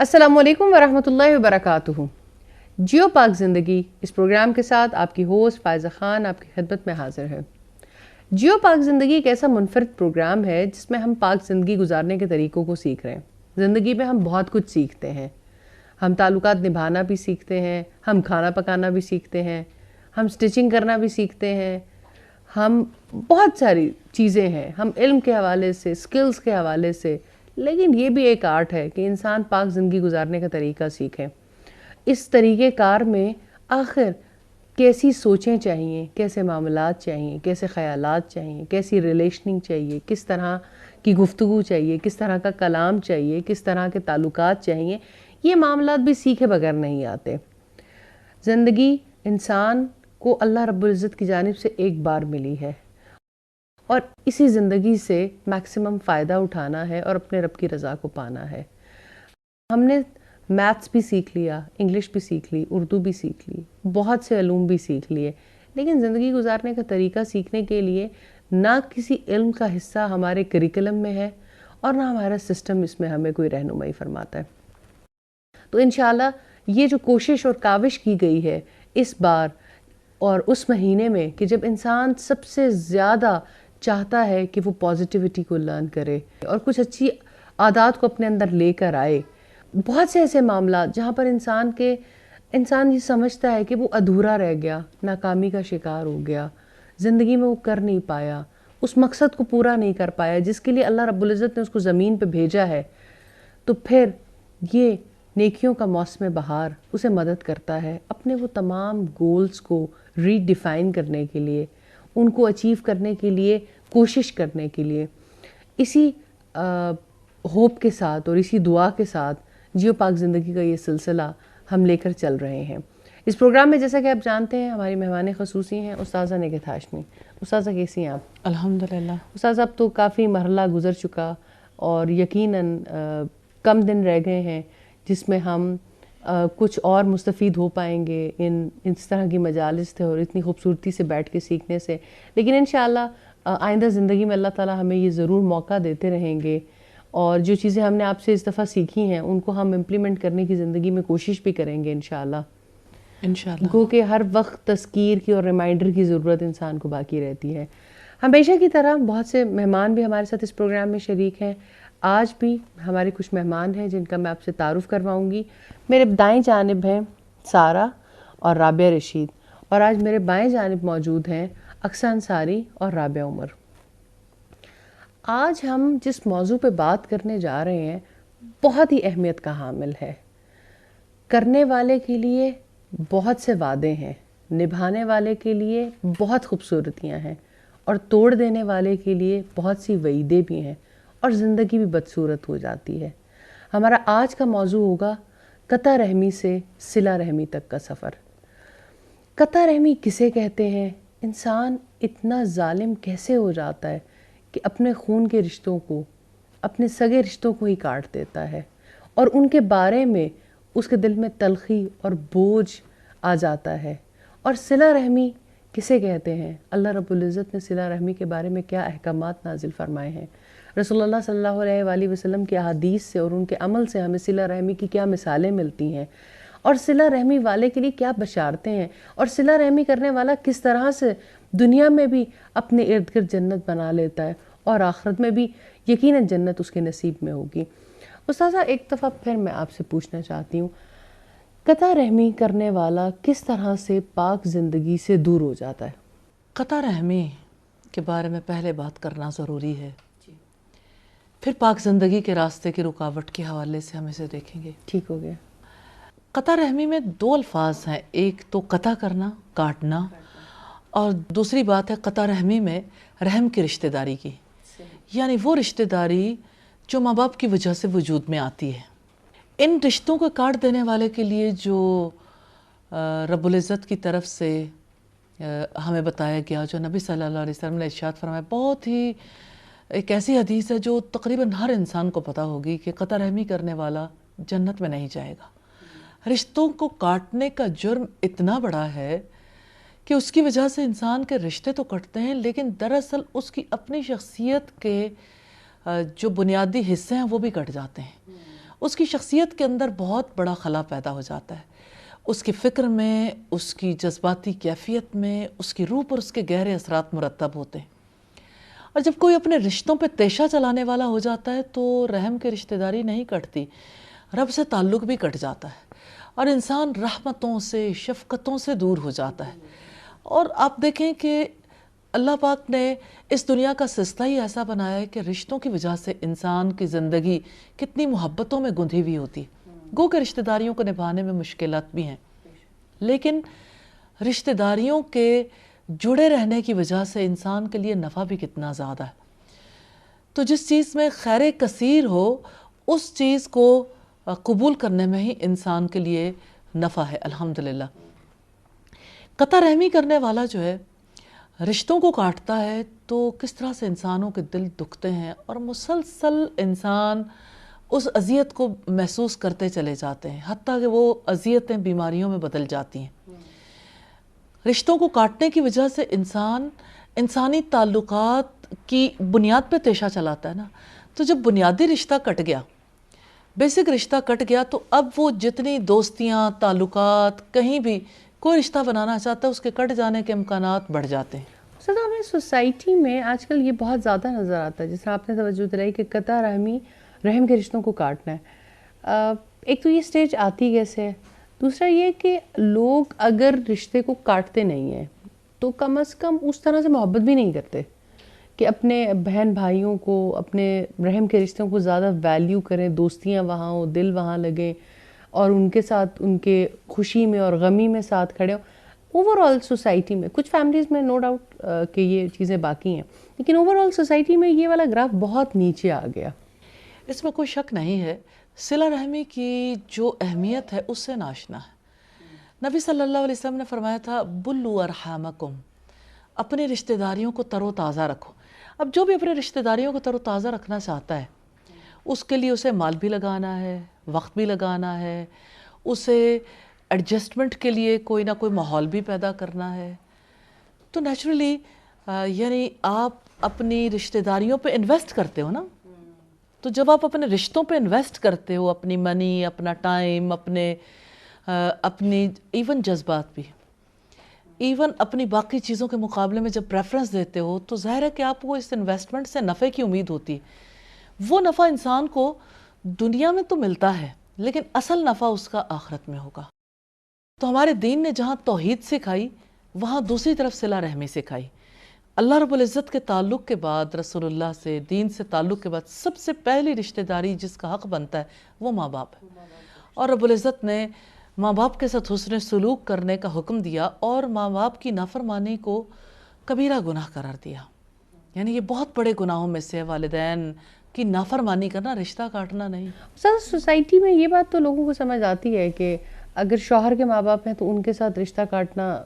السلام علیکم ورحمۃ اللہ وبرکاتہ۔ جیو پاک زندگی اس پروگرام کے ساتھ آپ کی ہوسٹ فائزہ خان آپ کی خدمت میں حاضر ہے۔ جیو پاک زندگی ایک ایسا منفرد پروگرام ہے جس میں ہم پاک زندگی گزارنے کے طریقوں کو سیکھ رہے ہیں۔ زندگی میں ہم بہت کچھ سیکھتے ہیں، ہم تعلقات نبھانا بھی سیکھتے ہیں، ہم کھانا پکانا بھی سیکھتے ہیں، ہم سٹچنگ کرنا بھی سیکھتے ہیں، ہم بہت ساری چیزیں ہیں، ہم علم کے حوالے سے، سکلز کے حوالے سے، لیکن یہ بھی ایک آرٹ ہے کہ انسان پاک زندگی گزارنے کا طریقہ سیکھے۔ اس طریقہ کار میں آخر کیسی سوچیں چاہیے، کیسے معاملات چاہیے، کیسے خیالات چاہیے، کیسی ریلیشننگ چاہیے، کس طرح کی گفتگو چاہیے، کس طرح کا کلام چاہیے، کس طرح کے تعلقات چاہیے، یہ معاملات بھی سیکھے بغیر نہیں آتے۔ زندگی انسان کو اللہ رب العزت کی جانب سے ایک بار ملی ہے اور اسی زندگی سے میکسیمم فائدہ اٹھانا ہے اور اپنے رب کی رضا کو پانا ہے۔ ہم نے میتھس بھی سیکھ لیا، انگلش بھی سیکھ لی، اردو بھی سیکھ لی، بہت سے علوم بھی سیکھ لیے، لیکن زندگی گزارنے کا طریقہ سیکھنے کے لیے نہ کسی علم کا حصہ ہمارے کریکلم میں ہے اور نہ ہمارا سسٹم اس میں ہمیں کوئی رہنمائی فرماتا ہے۔ تو انشاءاللہ یہ جو کوشش اور کاوش کی گئی ہے اس بار اور اس مہینے میں کہ جب انسان سب سے زیادہ چاہتا ہے کہ وہ پازیٹیوٹی کو لرن کرے اور کچھ اچھی عادات کو اپنے اندر لے کر آئے، بہت سے ایسے معاملات جہاں پر انسان یہ سمجھتا ہے کہ وہ ادھورا رہ گیا، ناکامی کا شکار ہو گیا، زندگی میں وہ کر نہیں پایا، اس مقصد کو پورا نہیں کر پایا جس کے لیے اللہ رب العزت نے اس کو زمین پہ بھیجا ہے، تو پھر یہ نیکیوں کا موسم بہار اسے مدد کرتا ہے اپنے وہ تمام گولز کو ری ڈیفائن کرنے کے لیے، ان کو اچیو کرنے کے لیے کوشش کرنے کے لیے۔ اسی ہوپ کے ساتھ اور اسی دعا کے ساتھ جیو پاک زندگی کا یہ سلسلہ ہم لے کر چل رہے ہیں۔ اس پروگرام میں جیسا کہ آپ جانتے ہیں ہماری مہمان خصوصی ہیں استاذہ نگہت ہاشمی۔ استاذہ کیسی ہیں آپ؟ الحمدللہ۔ استاذہ اب تو کافی مرحلہ گزر چکا اور یقیناً کم دن رہ گئے ہیں جس میں ہم کچھ اور مستفید ہو پائیں گے اس طرح کی مجالس تھے اور اتنی خوبصورتی سے بیٹھ کے سیکھنے سے، لیکن انشاءاللہ آئندہ زندگی میں اللہ تعالیٰ ہمیں یہ ضرور موقع دیتے رہیں گے اور جو چیزیں ہم نے آپ سے اس دفعہ سیکھی ہیں ان کو ہم امپلیمنٹ کرنے کی زندگی میں کوشش بھی کریں گے انشاءاللہ۔ گو کہ ہر وقت تذکیر کی اور ریمائنڈر کی ضرورت انسان کو باقی رہتی ہے۔ ہمیشہ کی طرح بہت سے مہمان بھی ہمارے ساتھ اس پروگرام میں شریک ہیں۔ آج بھی ہمارے کچھ مہمان ہیں جن کا میں آپ سے تعارف کرواؤں گی۔ میرے دائیں جانب ہیں سارہ اور رابعہ رشید، اور آج میرے بائیں جانب موجود ہیں اقصیٰ انصاری اور رابعہ عمر۔ آج ہم جس موضوع پہ بات کرنے جا رہے ہیں بہت ہی اہمیت کا حامل ہے۔ کرنے والے کے لیے بہت سے وعدے ہیں، نبھانے والے کے لیے بہت خوبصورتیاں ہیں اور توڑ دینے والے کے لیے بہت سی وعیدیں بھی ہیں اور زندگی بھی بدصورت ہو جاتی ہے۔ ہمارا آج کا موضوع ہوگا قطع رحمی سے صلہ رحمی تک کا سفر۔ قطع رحمی کسے کہتے ہیں؟ انسان اتنا ظالم کیسے ہو جاتا ہے کہ اپنے خون کے رشتوں کو، اپنے سگے رشتوں کو ہی کاٹ دیتا ہے اور ان کے بارے میں اس کے دل میں تلخی اور بوجھ آ جاتا ہے۔ اور صلہ رحمی کسے کہتے ہیں؟ اللہ رب العزت نے صلہ رحمی کے بارے میں کیا احکامات نازل فرمائے ہیں، رسول اللہ صلی اللہ علیہ وآلہ وسلم کی احادیث سے اور ان کے عمل سے ہمیں صلہ رحمی کی کیا مثالیں ملتی ہیں، اور صلہ رحمی والے کے لیے کیا بشارتیں ہیں، اور صلہ رحمی کرنے والا کس طرح سے دنیا میں بھی اپنے ارد گرد جنت بنا لیتا ہے اور آخرت میں بھی یقیناً جنت اس کے نصیب میں ہوگی۔ استاذہ ایک دفعہ پھر میں آپ سے پوچھنا چاہتی ہوں، قطع رحمی کرنے والا کس طرح سے پاک زندگی سے دور ہو جاتا ہے؟ قطع رحمی کے بارے میں پہلے بات کرنا ضروری ہے، پھر پاک زندگی کے راستے کی رکاوٹ کے حوالے سے ہم اسے دیکھیں گے۔ ٹھیک ہو گیا۔ قطع رحمی میں دو الفاظ ہیں، ایک تو قطع کرنا، کاٹنا، اور دوسری بات ہے قطع رحمی میں رحم کی رشتہ داری کی، یعنی وہ رشتہ داری جو ماں باپ کی وجہ سے وجود میں آتی ہے۔ ان رشتوں کو کاٹ دینے والے کے لیے جو رب العزت کی طرف سے ہمیں بتایا گیا، جو نبی صلی اللہ علیہ وسلم نے ارشاد فرمایا، بہت ہی ایک ایسی حدیث ہے جو تقریباً ہر انسان کو پتہ ہوگی کہ قطع رحمی کرنے والا جنت میں نہیں جائے گا۔ رشتوں کو کاٹنے کا جرم اتنا بڑا ہے کہ اس کی وجہ سے انسان کے رشتے تو کٹتے ہیں، لیکن دراصل اس کی اپنی شخصیت کے جو بنیادی حصے ہیں وہ بھی کٹ جاتے ہیں۔ اس کی شخصیت کے اندر بہت بڑا خلا پیدا ہو جاتا ہے، اس کی فکر میں، اس کی جذباتی کیفیت میں، اس کی روح پر اس کے گہرے اثرات مرتب ہوتے ہیں۔ اور جب کوئی اپنے رشتوں پہ تیشہ چلانے والا ہو جاتا ہے تو رحم کی رشتہ داری نہیں کٹتی، رب سے تعلق بھی کٹ جاتا ہے اور انسان رحمتوں سے، شفقتوں سے دور ہو جاتا ہے۔ اور آپ دیکھیں کہ اللہ پاک نے اس دنیا کا سلسلہ ہی ایسا بنایا ہے کہ رشتوں کی وجہ سے انسان کی زندگی کتنی محبتوں میں گندھی ہوئی ہوتی ہے۔ گو کہ رشتہ داریوں کو نبھانے میں مشکلات بھی ہیں، لیکن رشتہ داریوں کے جڑے رہنے کی وجہ سے انسان کے لیے نفع بھی کتنا زیادہ ہے۔ تو جس چیز میں خیر کثیر ہو اس چیز کو قبول کرنے میں ہی انسان کے لیے نفع ہے، الحمدللہ۔ قطع رحمی کرنے والا جو ہے رشتوں کو کاٹتا ہے تو کس طرح سے انسانوں کے دل دکھتے ہیں اور مسلسل انسان اس اذیت کو محسوس کرتے چلے جاتے ہیں، حتیٰ کہ وہ اذیتیں بیماریوں میں بدل جاتی ہیں۔ رشتوں کو کاٹنے کی وجہ سے انسان انسانی تعلقات کی بنیاد پہ تیشہ چلاتا ہے نا، تو جب بنیادی رشتہ کٹ گیا، بیسک رشتہ کٹ گیا، تو اب وہ جتنی دوستیاں، تعلقات، کہیں بھی کوئی رشتہ بنانا چاہتا ہے اس کے کٹ جانے کے امکانات بڑھ جاتے ہیں۔ سر ہمیں سوسائٹی میں آج کل یہ بہت زیادہ نظر آتا ہے، جس طرح آپ نے توجہ دلائی کہ قطع رحمی رحم کے رشتوں کو کاٹنا ہے۔ ایک تو یہ سٹیج آتی کیسے ہے، دوسرا یہ کہ لوگ اگر رشتے کو کاٹتے نہیں ہیں تو کم از کم اس طرح سے محبت بھی نہیں کرتے کہ اپنے بہن بھائیوں کو، اپنے رحم کے رشتوں کو زیادہ ویلیو کریں، دوستیاں وہاں ہوں، دل وہاں لگیں اور ان کے ساتھ ان کے خوشی میں اور غمی میں ساتھ کھڑے ہوں۔ اوور آل سوسائٹی میں کچھ فیملیز میں نو ڈاؤٹ کہ یہ چیزیں باقی ہیں، لیکن اوور آل سوسائٹی میں یہ والا گراف بہت نیچے آ گیا۔ اس میں کوئی شک نہیں ہے، صلہ رحمی کی جو اہمیت ہے اس سے ناشنا ہے۔ نبی صلی اللہ علیہ وسلم نے فرمایا تھا بلو ارحامکم، اپنی رشتہ داریوں کو تر و تازہ رکھو۔ اب جو بھی اپنے رشتہ داریوں کو تر و تازہ رکھنا چاہتا ہے اس کے لیے اسے مال بھی لگانا ہے، وقت بھی لگانا ہے، اسے ایڈجسٹمنٹ کے لیے کوئی نہ کوئی ماحول بھی پیدا کرنا ہے۔ تو نیچرلی یعنی آپ اپنی رشتہ داریوں پہ انویسٹ کرتے ہو نا، تو جب آپ اپنے رشتوں پہ انویسٹ کرتے ہو، اپنی منی، اپنا ٹائم، اپنی ایون جذبات بھی، ایون اپنی باقی چیزوں کے مقابلے میں جب پریفرنس دیتے ہو تو ظاہر ہے کہ آپ کو اس انویسٹمنٹ سے نفع کی امید ہوتی ہے۔ وہ نفع انسان کو دنیا میں تو ملتا ہے لیکن اصل نفع اس کا آخرت میں ہوگا۔ تو ہمارے دین نے جہاں توحید سکھائی وہاں دوسری طرف صلہ رحمی سکھائی۔ اللہ رب العزت کے تعلق کے بعد، رسول اللہ سے، دین سے تعلق کے بعد سب سے پہلی رشتہ داری جس کا حق بنتا ہے وہ ماں باپ ہے، اور رب العزت نے ماں باپ کے ساتھ حسن سلوک کرنے کا حکم دیا اور ماں باپ کی نافرمانی کو کبیرہ گناہ قرار دیا۔ یعنی یہ بہت بڑے گناہوں میں سے والدین کی نافرمانی کرنا، رشتہ کاٹنا نہیں۔ سر سوسائٹی میں یہ بات تو لوگوں کو سمجھ آتی ہے کہ اگر شوہر کے ماں باپ ہیں تو ان کے ساتھ رشتہ کاٹنا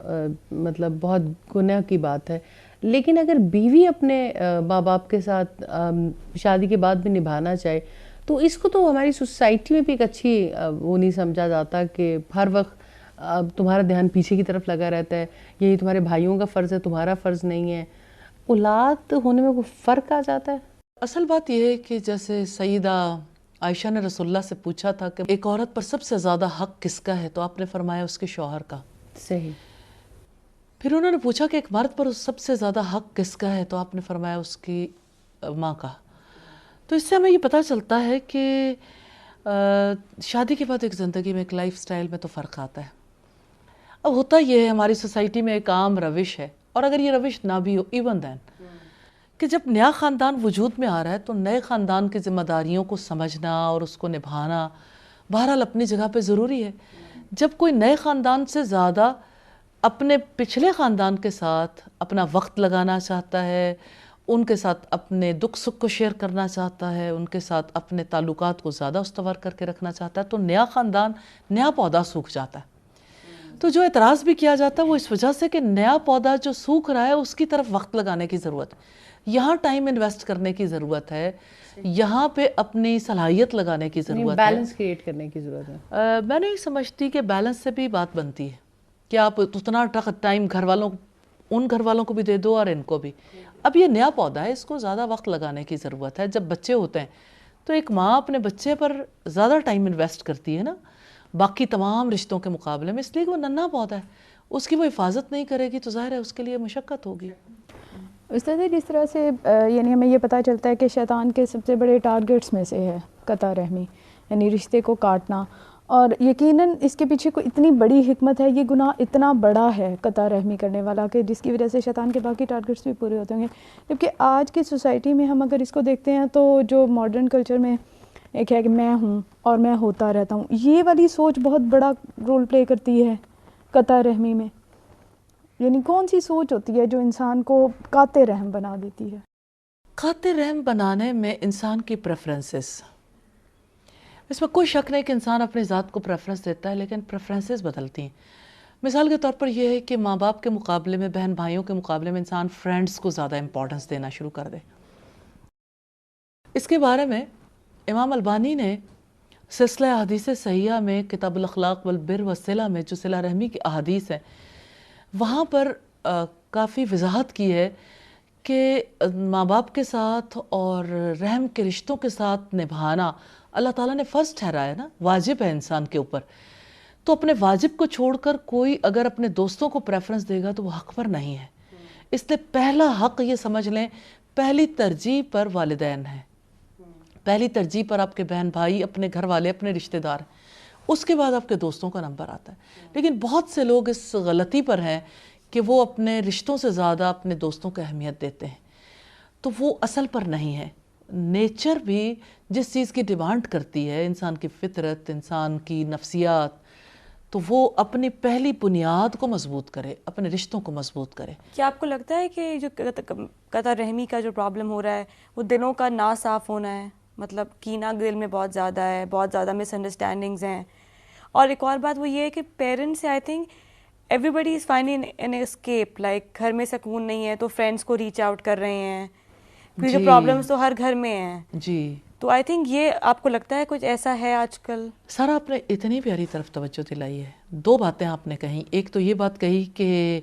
مطلب بہت گناہ کی بات ہے، لیکن اگر بیوی اپنے ماں باپ کے ساتھ شادی کے بعد بھی نبھانا چاہے تو اس کو تو ہماری سوسائٹی میں بھی ایک اچھی وہ نہیں سمجھا جاتا کہ ہر وقت تمہارا دھیان پیچھے کی طرف لگا رہتا ہے، یہی تمہارے بھائیوں کا فرض ہے، تمہارا فرض نہیں ہے۔ اولاد ہونے میں کوئی فرق آ جاتا ہے؟ اصل بات یہ ہے کہ جیسے سیدہ عائشہ نے رسول اللہ سے پوچھا تھا کہ ایک عورت پر سب سے زیادہ حق کس کا ہے، تو آپ نے فرمایا اس کے شوہر کا۔ صحیح۔ پھر انہوں نے پوچھا کہ ایک مرد پر سب سے زیادہ حق کس کا ہے، تو آپ نے فرمایا اس کی ماں کا۔ تو اس سے ہمیں یہ پتہ چلتا ہے کہ شادی کے بعد ایک زندگی میں، ایک لائف سٹائل میں تو فرق آتا ہے۔ اب ہوتا یہ ہے ہماری سوسائٹی میں ایک عام روش ہے، اور اگر یہ روش نہ بھی ہو ایون دین، کہ جب نیا خاندان وجود میں آ رہا ہے تو نئے خاندان کی ذمہ داریوں کو سمجھنا اور اس کو نبھانا بہرحال اپنی جگہ پہ ضروری ہے۔ جب کوئی نئے خاندان سے زیادہ اپنے پچھلے خاندان کے ساتھ اپنا وقت لگانا چاہتا ہے، ان کے ساتھ اپنے دکھ سکھ کو شیئر کرنا چاہتا ہے، ان کے ساتھ اپنے تعلقات کو زیادہ استوار کر کے رکھنا چاہتا ہے، تو نیا خاندان، نیا پودا سوکھ جاتا ہے۔ تو جو اعتراض بھی کیا جاتا ہے وہ اس وجہ سے کہ نیا پودا جو سوکھ رہا ہے اس کی طرف وقت لگانے کی ضرورت ہے, یہاں ٹائم انویسٹ کرنے کی ضرورت ہے, یہاں پہ اپنی صلاحیت لگانے کی ضرورت ہے, بیلنس کریٹ کرنے کی ضرورت ہے. میں نہیں سمجھتی کہ بیلنس سے بھی بات بنتی ہے کہ آپ اتنا ٹائم ان گھر والوں کو بھی دے دو اور ان کو بھی. اب یہ نیا پودا ہے, اس کو زیادہ وقت لگانے کی ضرورت ہے. جب بچے ہوتے ہیں تو ایک ماں اپنے بچے پر زیادہ ٹائم انویسٹ کرتی ہے نا باقی تمام رشتوں کے مقابلے میں, اس لیے کہ وہ ننھا پودا ہے, اس کی وہ حفاظت نہیں کرے گی تو ظاہر ہے اس کے لیے مشقت ہوگی. استاد جس طرح سے یعنی ہمیں یہ پتہ چلتا ہے کہ شیطان کے سب سے بڑے ٹارگٹس میں سے ہے قطع رحمی, یعنی رشتے کو کاٹنا, اور یقیناً اس کے پیچھے کوئی اتنی بڑی حکمت ہے, یہ گناہ اتنا بڑا ہے قطع رحمی کرنے والا کہ جس کی وجہ سے شیطان کے باقی ٹارگٹس بھی پورے ہوتے ہوں گے. جبکہ آج کی سوسائٹی میں ہم اگر اس کو دیکھتے ہیں تو جو ماڈرن کلچر میں ایک ہے کہ میں ہوں اور میں ہوتا رہتا ہوں, یہ والی سوچ بہت بڑا رول پلے کرتی ہے قطع رحمی میں. یعنی کون سی سوچ ہوتی ہے جو انسان کو قاطع رحم بنا دیتی ہے؟ قاطع رحم بنانے میں انسان کی پریفرنسز, اس میں کوئی شک نہیں کہ انسان اپنی ذات کو پریفرنس دیتا ہے لیکن پریفرنسز بدلتی ہیں. مثال کے طور پر یہ ہے کہ ماں باپ کے مقابلے میں, بہن بھائیوں کے مقابلے میں انسان فرینڈز کو زیادہ امپورٹنس دینا شروع کر دے. اس کے بارے میں امام البانی نے سلسلہ احادیث صحیحہ میں کتاب الاخلاق والبر والصلہ میں جو صلہ رحمی کی احادیث ہیں وہاں پر کافی وضاحت کی ہے کہ ماں باپ کے ساتھ اور رحم کے رشتوں کے ساتھ نبھانا اللہ تعالیٰ نے فرض ٹھہرایا نا, واجب ہے انسان کے اوپر. تو اپنے واجب کو چھوڑ کر کوئی اگر اپنے دوستوں کو پریفرنس دے گا تو وہ حق پر نہیں ہے. اس لیے پہلا حق یہ سمجھ لیں, پہلی ترجیح پر والدین ہے, پہلی ترجیح پر آپ کے بہن بھائی, اپنے گھر والے, اپنے رشتہ دار, اس کے بعد آپ کے دوستوں کا نمبر آتا ہے. لیکن بہت سے لوگ اس غلطی پر ہیں کہ وہ اپنے رشتوں سے زیادہ اپنے دوستوں کو اہمیت دیتے ہیں, تو وہ اصل پر نہیں ہے. نیچر بھی جس چیز کی ڈیمانڈ کرتی ہے, انسان کی فطرت, انسان کی نفسیات, تو وہ اپنی پہلی بنیاد کو مضبوط کرے, اپنے رشتوں کو مضبوط کرے. کیا آپ کو لگتا ہے کہ جو قطع رحمی کا جو پرابلم ہو رہا ہے وہ دلوں کا نا صاف ہونا ہے؟ مطلب کینہ دل میں بہت زیادہ ہے, بہت زیادہ مس انڈرسٹینڈنگز ہیں. اور ایک اور بات وہ یہ ہے کہ parents I think everybody is finding an escape, like گھر میں سکون نہیں ہے تو فرینڈس کو ریچ آؤٹ کر رہے ہیں, کیونکہ پرابلمس تو ہر گھر میں ہیں. جی, تو آئی تھنک یہ آپ کو لگتا ہے کچھ ایسا ہے آج کل؟ سارا آپ نے اتنی پیاری طرف توجہ دلائی ہے. دو باتیں آپ نے کہیں, ایک تو یہ بات کہی کہ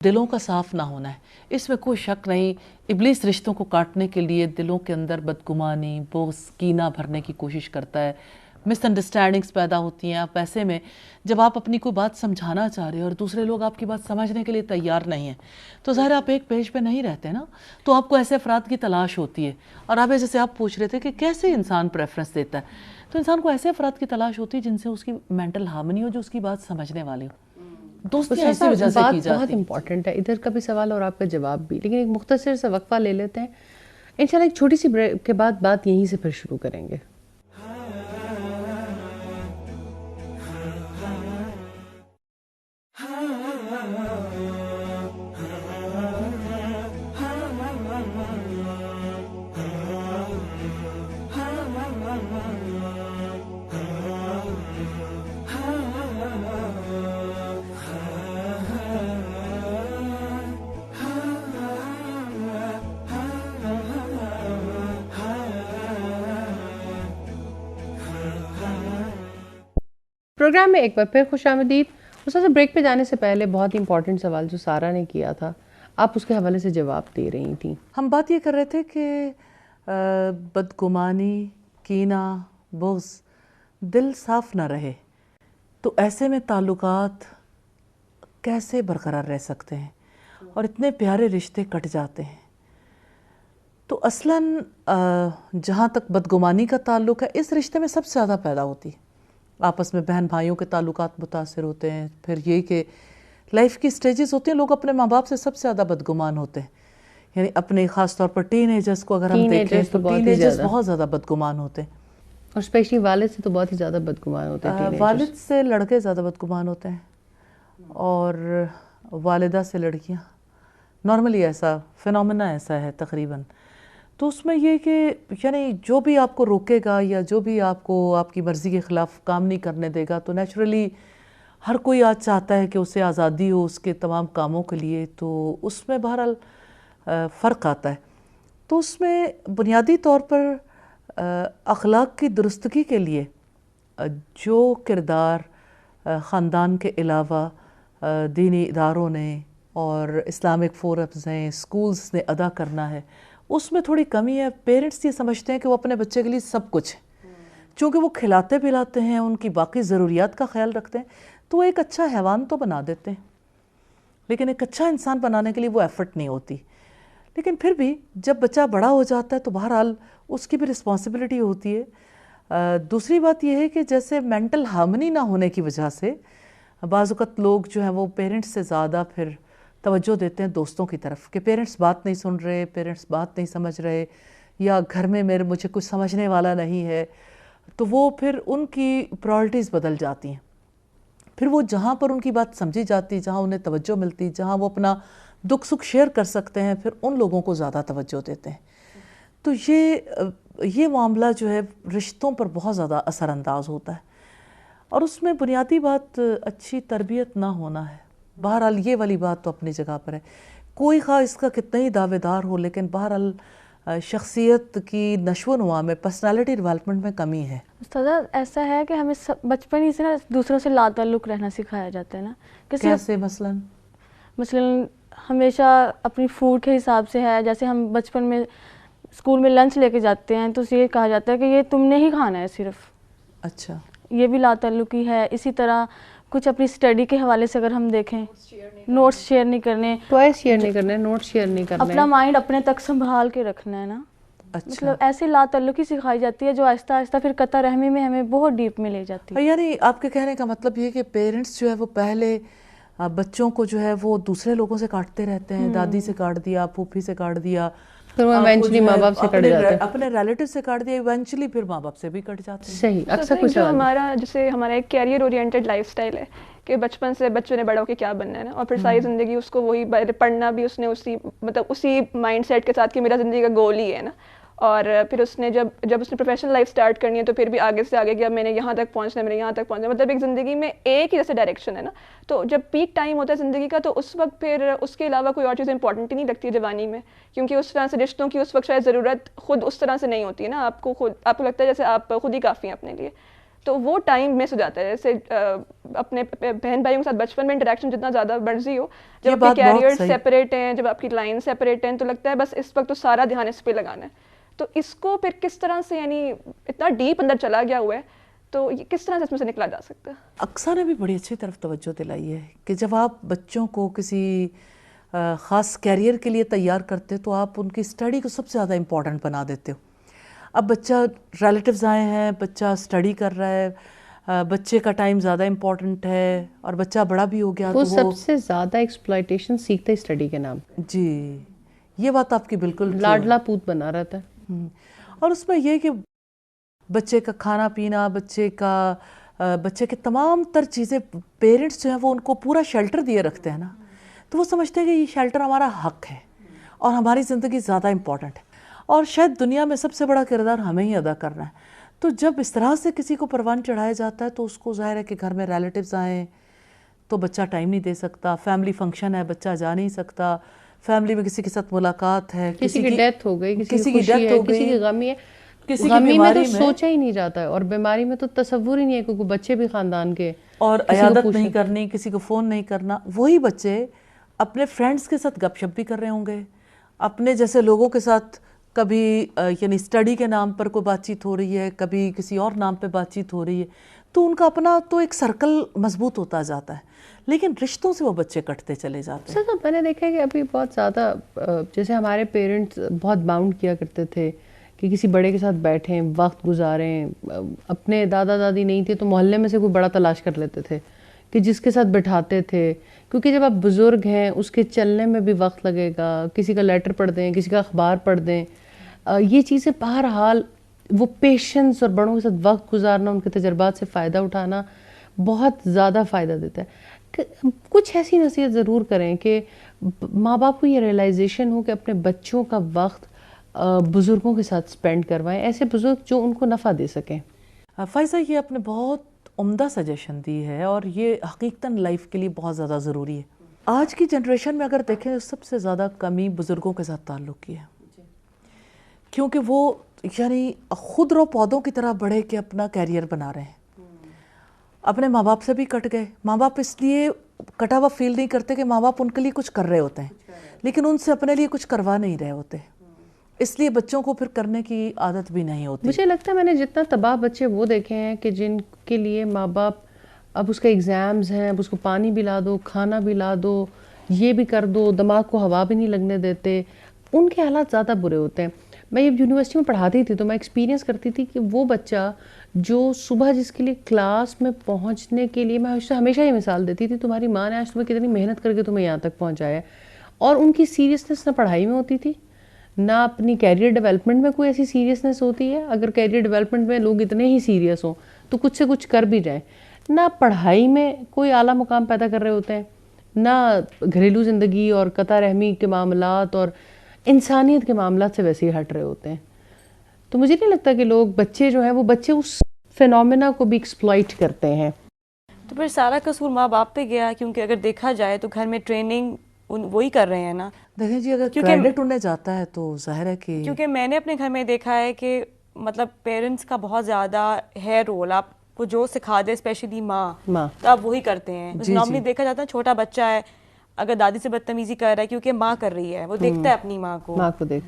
دلوں کا صاف نہ ہونا ہے, اس میں کوئی شک نہیں. ابلیس رشتوں کو کاٹنے کے لیے دلوں کے اندر بدگمانی, بغض, کینہ بھرنے کی کوشش کرتا ہے, مس انڈرسٹینڈنگز پیدا ہوتی ہیں. آپ ایسے میں جب آپ اپنی کوئی بات سمجھانا چاہ رہے ہیں اور دوسرے لوگ آپ کی بات سمجھنے کے لیے تیار نہیں ہیں تو ظاہر آپ ایک پیج پہ نہیں رہتے نا, تو آپ کو ایسے افراد کی تلاش ہوتی ہے. اور آپ جیسے آپ پوچھ رہے تھے کہ کیسے انسان پریفرنس دیتا ہے, تو انسان کو ایسے افراد کی تلاش ہوتی ہے جن سے اس کی مینٹل ہارمنی ہو, جو اس کی بات سمجھنے والے ہو. دوستی اسی وجہ سے کی جاتی ہے. بہت امپورٹنٹ ہے, ادھر کا بھی سوال اور آپ کا جواب بھی, لیکن ایک مختصر سا وقفہ لے لیتے ہیں. انشاءاللہ ایک چھوٹی سی بریک کے بعد بات یہیں سے پھر شروع کریں گے. پروگرام میں ایک بار پھر خوش آمدید. استاد بریک پہ جانے سے پہلے بہت ہی امپورٹنٹ سوال جو سارا نے کیا تھا, آپ اس کے حوالے سے جواب دے رہی تھیں. ہم بات یہ کر رہے تھے کہ بدگمانی, کینہ, بغض, دل صاف نہ رہے تو ایسے میں تعلقات کیسے برقرار رہ سکتے ہیں اور اتنے پیارے رشتے کٹ جاتے ہیں. تو اصلاً جہاں تک بدگمانی کا تعلق ہے, اس رشتے میں سب سے زیادہ پیدا ہوتی ہے. آپس میں بہن بھائیوں کے تعلقات متاثر ہوتے ہیں. پھر یہ کہ لائف کی سٹیجز ہوتی ہیں, لوگ اپنے ماں باپ سے سب سے زیادہ بدگمان ہوتے ہیں. یعنی اپنے خاص طور پر ٹین ایجرز کو اگر ہم دیکھیں تو ٹین ایجرز بہت زیادہ بدگمان ہوتے ہیں, اور اسپیشلی والد سے تو بہت ہی زیادہ بدگمان ہوتے ہیں. والد سے لڑکے زیادہ بدگمان ہوتے ہیں اور والدہ سے لڑکیاں. نارملی ایسا فینومینا ایسا ہے تقریباً. تو اس میں یہ کہ یعنی جو بھی آپ کو روکے گا یا جو بھی آپ کو آپ کی مرضی کے خلاف کام نہیں کرنے دے گا تو نیچرلی ہر کوئی آج چاہتا ہے کہ اسے آزادی ہو اس کے تمام کاموں کے لیے، تو اس میں بہرحال فرق آتا ہے. تو اس میں بنیادی طور پر اخلاق کی درستگی کے لیے جو کردار خاندان کے علاوہ دینی اداروں نے اور اسلامک فورمز ہیں، اسکولز نے ادا کرنا ہے، اس میں تھوڑی کمی ہے. پیرنٹس یہ سمجھتے ہیں کہ وہ اپنے بچے کے لیے سب کچھ ہے، چونکہ وہ کھلاتے پلاتے ہیں، ان کی باقی ضروریات کا خیال رکھتے ہیں، تو وہ ایک اچھا حیوان تو بنا دیتے ہیں، لیکن ایک اچھا انسان بنانے کے لیے وہ ایفرٹ نہیں ہوتی. لیکن پھر بھی جب بچہ بڑا ہو جاتا ہے تو بہرحال اس کی بھی رسپانسبلٹی ہوتی ہے. دوسری بات یہ ہے کہ جیسے مینٹل ہارمنی نہ ہونے کی وجہ سے بعض اوقات لوگ جو ہیں وہ پیرنٹس سے زیادہ پھر توجہ دیتے ہیں دوستوں کی طرف، کہ پیرنٹس بات نہیں سن رہے، پیرنٹس بات نہیں سمجھ رہے، یا گھر میں مجھے کچھ سمجھنے والا نہیں ہے، تو وہ پھر ان کی پرائرٹیز بدل جاتی ہیں. پھر وہ جہاں پر ان کی بات سمجھی جاتی، جہاں انہیں توجہ ملتی، جہاں وہ اپنا دکھ سکھ شیئر کر سکتے ہیں، پھر ان لوگوں کو زیادہ توجہ دیتے ہیں. تو یہ معاملہ جو ہے رشتوں پر بہت زیادہ اثر انداز ہوتا ہے، اور اس میں بنیادی بات اچھی تربیت نہ ہونا ہے. بہرحال یہ والی بات تو اپنی جگہ پر ہے، کوئی خواہ اس کا کتنا ہی دعوے دار ہو، لیکن بہرحال شخصیت کی نشو و نما میں، پرسنالٹی ڈیولپمنٹ میں کمی ہے. استاذہ ایسا ہے کہ ہمیں بچپن ہی سے نا دوسروں سے لا تعلق رہنا سکھایا جاتا ہے نا. کیسے؟ مثلاً ہمیشہ اپنی فوڈ کے حساب سے ہے. جیسے ہم بچپن میں اسکول میں لنچ لے کے جاتے ہیں تو یہ کہا جاتا ہے کہ یہ تم نے ہی کھانا ہے صرف. اچھا، یہ بھی لا تعلقی ہے. اسی طرح کچھ اپنی اسٹڈی کے حوالے سے اگر ہم دیکھیں، نوٹس شیئر نہیں کرنے، ٹوائس شیئر نہیں کرنے، نوٹس شیئر نہیں کرنے، اپنا مائنڈ اپنے تک سنبھال کے رکھنا ہے نا. مطلب ایسی لا تعلقی سکھائی جاتی ہے جو آہستہ آہستہ پھر قطع رحمی میں ہمیں بہت ڈیپ میں لے جاتی ہے. یعنی آپ کے کہنے کا مطلب یہ کہ پیرنٹس جو ہے وہ پہلے بچوں کو جو ہے وہ دوسرے لوگوں سے کاٹتے رہتے ہیں، دادی سے کاٹ دیا، پھوپھی سے کاٹ دیا، پھر وہ ایونچولی ماں باپ سے کٹ جاتے ہیں، اپنے ریلیٹیو سے کاٹ دیا، ایونچولی پھر ماں باپ سے بھی کٹ جاتے ہیں. صحیح. اکثر کچھ جو ہمارا جیسے ہمارا ایک کیریئر اورینٹیڈ لائف سٹائل ہے کہ بچپن سے بچوں نے بڑا ہو کے کیا بننا ہے نا، اور پھر ساری زندگی اس کو وہی پڑھنا بھی اس نے اسی مائنڈ سیٹ کے ساتھ کہ میرا زندگی کا گول ہی ہے نا. اور پھر اس نے جب اس نے پروفیشنل لائف سٹارٹ کرنی ہے تو پھر بھی آگے سے آگے کہ اب میں نے یہاں تک پہنچنا ہے، میں نے یہاں تک پہنچنا ہے، مطلب ایک زندگی میں ایک ہی جیسے ڈائریکشن ہے نا. تو جب پیک ٹائم ہوتا ہے زندگی کا تو اس وقت پھر اس کے علاوہ کوئی اور چیز امپورٹنٹ ہی نہیں لگتی ہے جوانی میں، کیونکہ اس طرح سے رشتوں کی اس وقت شاید ضرورت خود اس طرح سے نہیں ہوتی ہے نا. آپ کو لگتا ہے جیسے آپ خود ہی کافی ہیں اپنے لیے، تو وہ ٹائم مس ہو جاتا ہے. جیسے اپنے بہن بھائیوں کے ساتھ بچپن میں انٹریکشن جتنا زیادہ مرضی ہو، جب آپ کے کیریئر سیپریٹ ہیں، جب آپ کی لائن سیپریٹ ہیں، تو لگتا ہے بس اس وقت تو سارا دھیان اس پہ لگانا ہے. تو اس کو پھر کس طرح سے، یعنی اتنا ڈیپ اندر چلا گیا ہوا ہے، تو کس طرح سے اس میں سے نکلا جا سکتا ہے؟ اقصا نے بھی بڑی اچھی طرف توجہ دلائی ہے کہ جب آپ بچوں کو کسی خاص کیریئر کے لیے تیار کرتے تو آپ ان کی اسٹڈی کو سب سے زیادہ امپورٹنٹ بنا دیتے ہو. اب بچہ ریلیٹیوز آئے ہیں، بچہ اسٹڈی کر رہا ہے، بچے کا ٹائم زیادہ امپورٹنٹ ہے، اور بچہ بڑا بھی ہو گیا وہ تو سب سے زیادہ ایکسپلائٹیشن سیکھتا ہے اسٹڈی کے نام. جی، یہ بات آپ کی بالکل لاڈلا پوت بنا رہتا ہے. اور اس میں یہ کہ بچے کا کھانا پینا، بچے کے تمام تر چیزیں پیرنٹس جو ہیں وہ ان کو پورا شیلٹر دیے رکھتے ہیں نا، تو وہ سمجھتے ہیں کہ یہ شیلٹر ہمارا حق ہے اور ہماری زندگی زیادہ امپورٹنٹ ہے، اور شاید دنیا میں سب سے بڑا کردار ہمیں ہی ادا کرنا ہے. تو جب اس طرح سے کسی کو پروان چڑھایا جاتا ہے تو اس کو ظاہر ہے کہ گھر میں ریلیٹیوز آئیں تو بچہ ٹائم نہیں دے سکتا، فیملی فنکشن ہے بچہ جا نہیں سکتا، فیملی میں کسی کے ساتھ ملاقات ہے، کسی کی ڈیتھ ہو گئی، کسی کی ڈیتھ ہو گئی، کسی کی غمی ہے، کسی کی غمی میں تو بیماری سوچا ہی نہیں جاتا ہے، اور بیماری میں تو تصور ہی نہیں ہے کیونکہ بچے بھی خاندان کے، اور عیادت نہیں کرنی، کسی کو فون نہیں کرنا. وہی بچے اپنے فرینڈز کے ساتھ گپ شپ بھی کر رہے ہوں گے، اپنے جیسے لوگوں کے ساتھ کبھی یعنی اسٹڈی کے نام پر کوئی بات چیت ہو رہی ہے، کبھی کسی اور نام پہ بات چیت ہو رہی ہے، تو ان کا اپنا تو ایک سرکل مضبوط ہوتا جاتا ہے، لیکن رشتوں سے وہ بچے کٹتے چلے جاتے ہیں. سر میں نے دیکھا ہے کہ ابھی بہت زیادہ جیسے ہمارے پیرنٹس بہت باؤنڈ کیا کرتے تھے کہ کسی بڑے کے ساتھ بیٹھیں، وقت گزاریں. اپنے دادا دادی نہیں تھے تو محلے میں سے کوئی بڑا تلاش کر لیتے تھے کہ جس کے ساتھ بٹھاتے تھے، کیونکہ جب آپ بزرگ ہیں اس کے چلنے میں بھی وقت لگے گا، کسی کا لیٹر پڑھ دیں، کسی کا اخبار پڑھ دیں. یہ چیزیں بہرحال وہ پیشنس اور بڑوں کے ساتھ وقت گزارنا، ان کے تجربات سے فائدہ اٹھانا بہت زیادہ فائدہ دیتا ہے. کچھ ایسی نصیحت ضرور کریں کہ ماں باپ کو یہ ریئلائزیشن ہو کہ اپنے بچوں کا وقت بزرگوں کے ساتھ سپینڈ کروائیں، ایسے بزرگ جو ان کو نفع دے سکیں. فائزہ، یہ آپ نے بہت عمدہ سجیشن دی ہے اور یہ حقیقتاً لائف کے لیے بہت زیادہ ضروری ہے. آج کی جنریشن میں اگر دیکھیں سب سے زیادہ کمی بزرگوں کے ساتھ تعلق کی ہے, کیونکہ وہ یعنی خود رو پودوں کی طرح بڑھے کے اپنا کیریئر بنا رہے ہیں. اپنے ماں باپ سے بھی کٹ گئے. ماں باپ اس لیے کٹا ہوا فیل نہیں کرتے کہ ماں باپ ان کے لیے کچھ کر رہے ہوتے ہیں, لیکن ان سے اپنے لیے کچھ کروا نہیں رہے ہوتے, اس لیے بچوں کو پھر کرنے کی عادت بھی نہیں ہوتی. مجھے لگتا ہے میں نے جتنا تباہ بچے وہ دیکھے ہیں کہ جن کے لیے ماں باپ اب اس کے ایگزامز ہیں, اب اس کو پانی بھی لا دو, کھانا بھی لا دو, یہ بھی کر دو, دماغ کو ہوا بھی نہیں لگنے دیتے, ان کے حالات زیادہ برے ہوتے ہیں. میں یہ یونیورسٹی میں پڑھاتی تھی تو میں ایکسپیرینس کرتی تھی کہ وہ بچہ جو صبح جس کے لیے کلاس میں پہنچنے کے لیے, میں ہمیشہ یہ مثال دیتی تھی تمہاری ماں نے آج تمہیں کتنی محنت کر کے تمہیں یہاں تک پہنچایا, اور ان کی سیریسنس نہ پڑھائی میں ہوتی تھی نہ اپنی کیریئر ڈیولپمنٹ میں کوئی ایسی سیریسنس ہوتی ہے. اگر کیریئر ڈیولپمنٹ میں لوگ اتنے ہی سیریس ہوں تو کچھ سے کچھ کر بھی جائیں. نہ پڑھائی میں کوئی اعلیٰ مقام پیدا کر رہے ہوتے ہیں, نہ گھریلو زندگی اور قطع رحمی کے معاملات اور انسانیت کے معاملات سے ویسے ہی ہٹ رہے ہوتے ہیں. تو مجھے نہیں لگتا کہ لوگ بچے جو ہیں وہ بچے اس فینومینا کو بھی ایکسپلائٹ کرتے ہیں. تو پھر سارا قصور ماں باپ پہ گیا, کیونکہ اگر دیکھا جائے تو گھر میں ٹریننگ وہی کر رہے ہیں نا. دیکھیں جی, اگر کریڈٹ انہیں جاتا ہے تو ظاہر ہے کہ کیونکہ میں نے اپنے گھر میں دیکھا ہے کہ مطلب پیرنٹس کا بہت زیادہ ہے رول. آپ کو جو سکھا دے اسپیشلی ماں تو آپ وہی کرتے ہیں. نارملی دیکھا جاتا ہے چھوٹا بچہ ہے اگر دادی سے بدتمیزی کر رہا ہے کیونکہ ماں کر رہی ہے, وہ دیکھتا ہے اپنی ماں کو.